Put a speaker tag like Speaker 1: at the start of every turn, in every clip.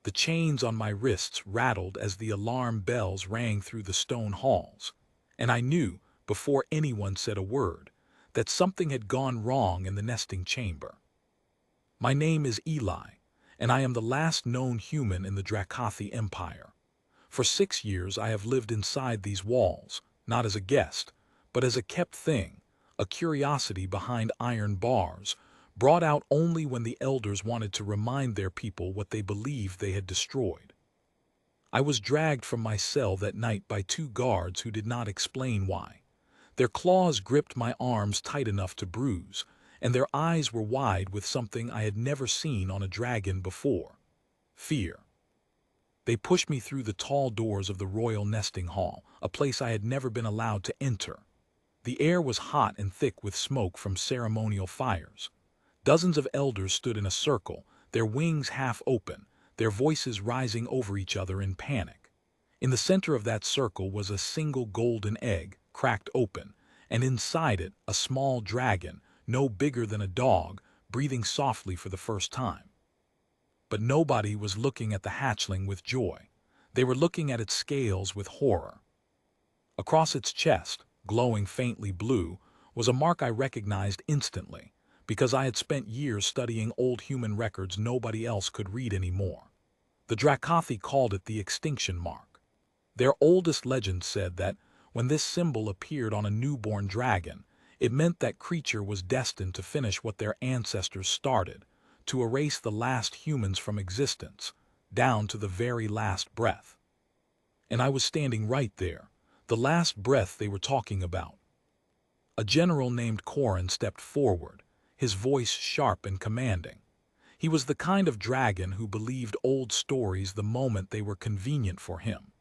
Speaker 1: The chains on my wrists rattled as the alarm bells rang through the stone halls, and I knew, before anyone said a word, that something had gone wrong in the nesting chamber. My name is Eli, and I am the last known human in the Dracathi Empire. For 6 years I have lived inside these walls, not as a guest, but as a kept thing, a curiosity behind iron bars, brought out only when the elders wanted to remind their people what they believed they had destroyed. I was dragged from my cell that night by 2 guards who did not explain why. Their claws gripped my arms tight enough to bruise, and their eyes were wide with something I had never seen on a dragon before: fear. They pushed me through the tall doors of the royal nesting hall, a place I had never been allowed to enter. The air was hot and thick with smoke from ceremonial fires. Dozens of elders stood in a circle, their wings half open, their voices rising over each other in panic. In the center of that circle was a single golden egg, cracked open, and inside it a small dragon, no bigger than a dog, breathing softly for the first time. But nobody was looking at the hatchling with joy. They were looking at its scales with horror. Across its chest, glowing faintly blue, was a mark I recognized instantly, because I had spent years studying old human records nobody else could read anymore. The Dracathi called it the Extinction mark. Their oldest legend said that, when this symbol appeared on a newborn dragon, it meant that creature was destined to finish what their ancestors started, to erase the last humans from existence, down to the very last breath. And I was standing right there, the last breath they were talking about. A general named Corin stepped forward, his voice sharp and commanding. He was the kind of dragon who believed old stories the moment they were convenient for him.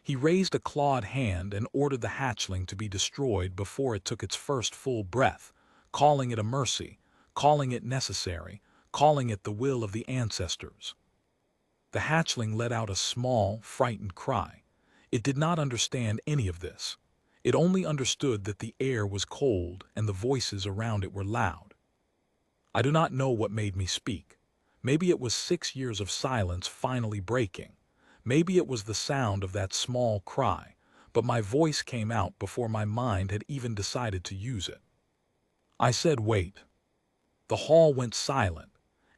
Speaker 1: He raised a clawed hand and ordered the hatchling to be destroyed before it took its first full breath, calling it a mercy, calling it necessary, calling it the will of the ancestors. The hatchling let out a small, frightened cry. It did not understand any of this. It only understood that the air was cold and the voices around it were loud. I do not know what made me speak. Maybe it was 6 years of silence finally breaking. Maybe it was the sound of that small cry, but my voice came out before my mind had even decided to use it. I said, "Wait." The hall went silent.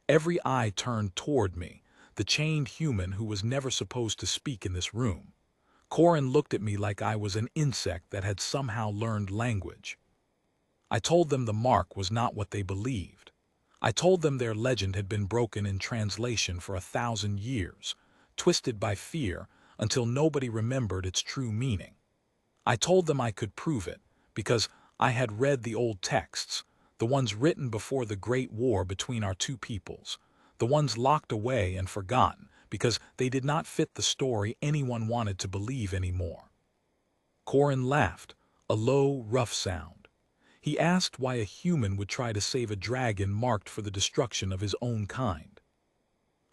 Speaker 1: Every eye turned toward me, the chained human who was never supposed to speak in this room. Corin looked at me like I was an insect that had somehow learned language. I told them the mark was not what they believed. I told them their legend had been broken in translation for 1,000 years, twisted by fear until nobody remembered its true meaning. I told them I could prove it, because I had read the old texts, the ones written before the Great War between our 2 peoples, the ones locked away and forgotten because they did not fit the story anyone wanted to believe anymore. Corin laughed, a low, rough sound. He asked why a human would try to save a dragon marked for the destruction of his own kind.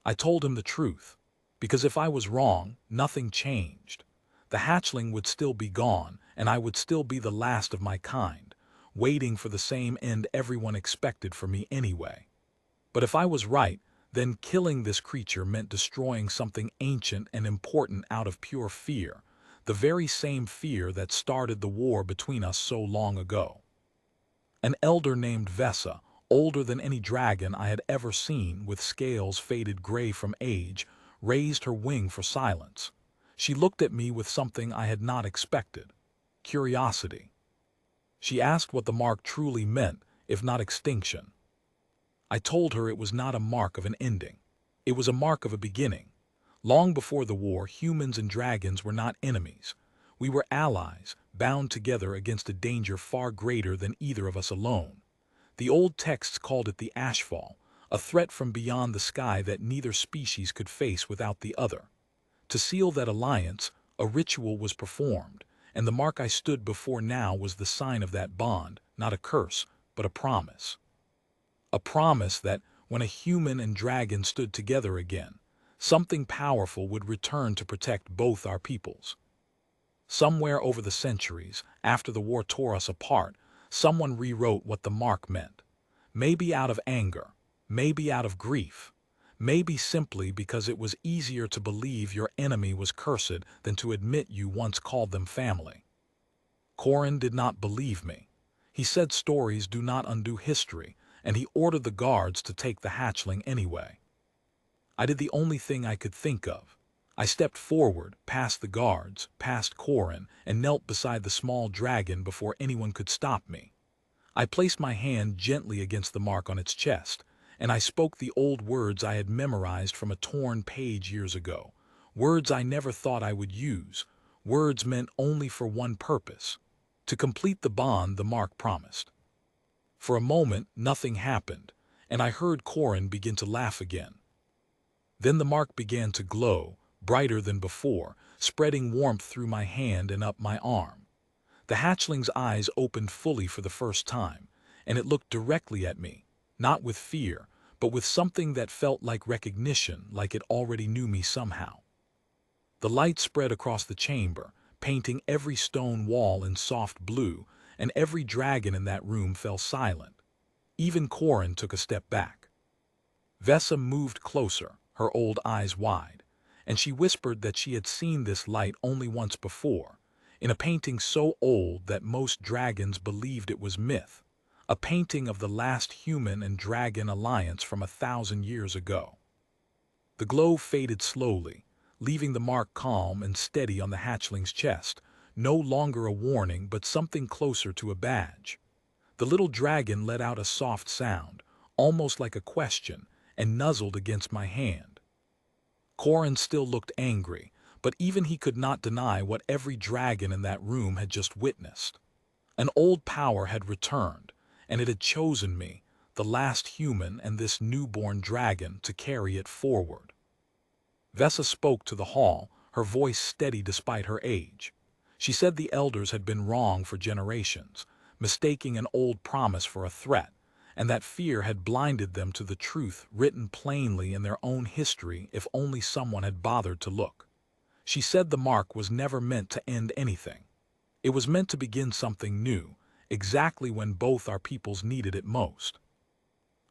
Speaker 1: I told him the truth, because if I was wrong, nothing changed. The hatchling would still be gone, and I would still be the last of my kind, waiting for the same end everyone expected for me anyway. But if I was right, then killing this creature meant destroying something ancient and important out of pure fear, the very same fear that started the war between us so long ago. An elder named Vessa, older than any dragon I had ever seen, with scales faded gray from age, raised her wing for silence. She looked at me with something I had not expected: curiosity. She asked what the mark truly meant, if not extinction. I told her it was not a mark of an ending. It was a mark of a beginning. Long before the war, humans and dragons were not enemies. We were allies, bound together against a danger far greater than either of us alone. The old texts called it the Ashfall, a threat from beyond the sky that neither species could face without the other. To seal that alliance, a ritual was performed, and the mark I stood before now was the sign of that bond, not a curse, but a promise. A promise that, when a human and dragon stood together again, something powerful would return to protect both our peoples. Somewhere over the centuries, after the war tore us apart, someone rewrote what the mark meant. Maybe out of anger, maybe out of grief, Maybe simply because it was easier to believe your enemy was cursed than to admit you once called them family. Corin did not believe me. He said stories do not undo history, and he ordered the guards to take the hatchling anyway. I did the only thing I could think of. I stepped forward, past the guards, past Corin, and knelt beside the small dragon before anyone could stop me. I placed my hand gently against the mark on its chest, and I spoke the old words I had memorized from a torn page years ago, words I never thought I would use, words meant only for one purpose: to complete the bond the mark promised. For a moment, nothing happened, and I heard Corin begin to laugh again. Then the mark began to glow, brighter than before, spreading warmth through my hand and up my arm. The hatchling's eyes opened fully for the first time, and it looked directly at me, not with fear, but with something that felt like recognition, like it already knew me somehow. The light spread across the chamber, painting every stone wall in soft blue, and every dragon in that room fell silent. Even Corin took a step back. Vesa moved closer, her old eyes wide, and she whispered that she had seen this light only once before, in a painting so old that most dragons believed it was myth, a painting of the last human and dragon alliance from 1,000 years ago. The glow faded slowly, leaving the mark calm and steady on the hatchling's chest, no longer a warning but something closer to a badge. The little dragon let out a soft sound, almost like a question, and nuzzled against my hand. Corin still looked angry, but even he could not deny what every dragon in that room had just witnessed. An old power had returned, and it had chosen me, the last human and this newborn dragon, to carry it forward. Vesa spoke to the hall, her voice steady despite her age. She said the elders had been wrong for generations, mistaking an old promise for a threat, and that fear had blinded them to the truth written plainly in their own history if only someone had bothered to look. She said the mark was never meant to end anything. It was meant to begin something new, exactly when both our peoples needed it most.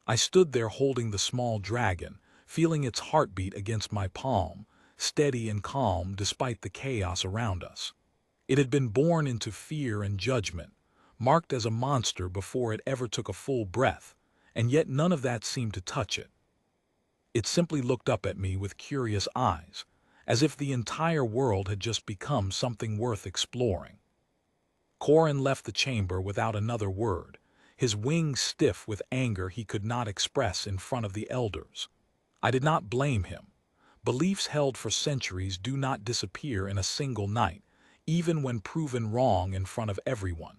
Speaker 1: I stood there holding the small dragon, feeling its heartbeat against my palm, steady and calm despite the chaos around us. It had been born into fear and judgment, marked as a monster before it ever took a full breath, and yet none of that seemed to touch it. It simply looked up at me with curious eyes, as if the entire world had just become something worth exploring. Corin left the chamber without another word, his wings stiff with anger he could not express in front of the elders. I did not blame him. Beliefs held for centuries do not disappear in a single night, even when proven wrong in front of everyone.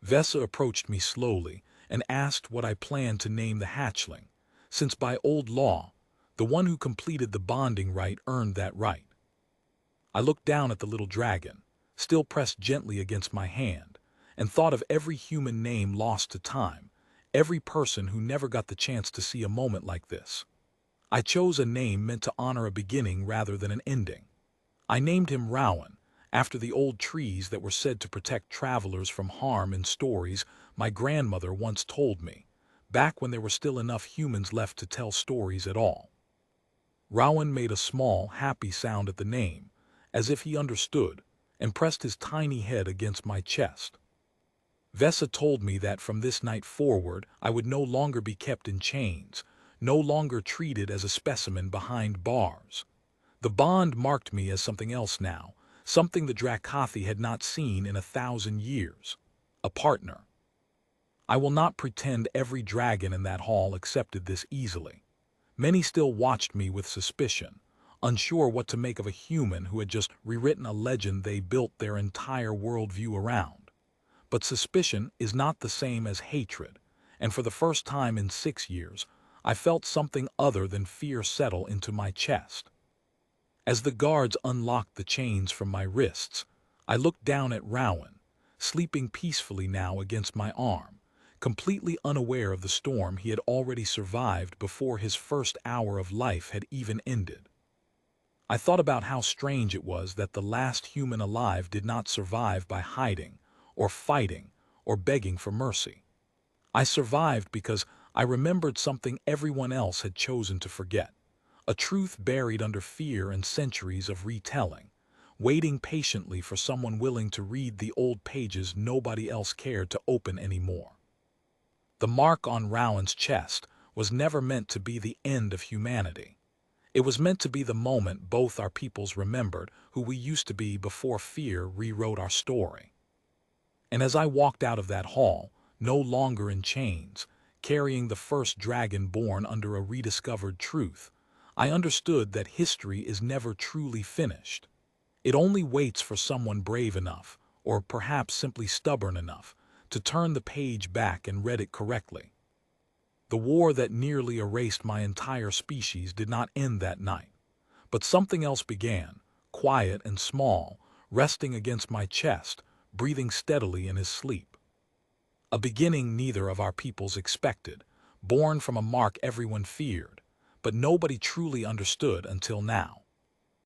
Speaker 1: Vesa approached me slowly and asked what I planned to name the hatchling, since by old law, the one who completed the bonding rite earned that right. I looked down at the little dragon, still pressed gently against my hand, and thought of every human name lost to time, every person who never got the chance to see a moment like this. I chose a name meant to honor a beginning rather than an ending. I named him Rowan, after the old trees that were said to protect travelers from harm in stories my grandmother once told me, back when there were still enough humans left to tell stories at all. Rowan made a small, happy sound at the name, as if he understood, and pressed his tiny head against my chest. Vesa told me that from this night forward I would no longer be kept in chains, no longer treated as a specimen behind bars. The bond marked me as something else now, something the Drakathi had not seen in 1,000 years. A partner. I will not pretend every dragon in that hall accepted this easily. Many still watched me with suspicion, unsure what to make of a human who had just rewritten a legend they built their entire worldview around. But suspicion is not the same as hatred, and for the first time in 6 years, I felt something other than fear settle into my chest. As the guards unlocked the chains from my wrists, I looked down at Rowan, sleeping peacefully now against my arm, completely unaware of the storm he had already survived before his first hour of life had even ended. I thought about how strange it was that the last human alive did not survive by hiding, or fighting, or begging for mercy. I survived because I remembered something everyone else had chosen to forget, a truth buried under fear and centuries of retelling, waiting patiently for someone willing to read the old pages nobody else cared to open anymore. The mark on Rowan's chest was never meant to be the end of humanity. It was meant to be the moment both our peoples remembered who we used to be before fear rewrote our story. And as I walked out of that hall, no longer in chains, carrying the first dragon born under a rediscovered truth, I understood that history is never truly finished. It only waits for someone brave enough, or perhaps simply stubborn enough, to turn the page back and read it correctly. The war that nearly erased my entire species did not end that night, but something else began, quiet and small, resting against my chest, breathing steadily in his sleep. A beginning neither of our peoples expected, born from a mark everyone feared, but nobody truly understood until now.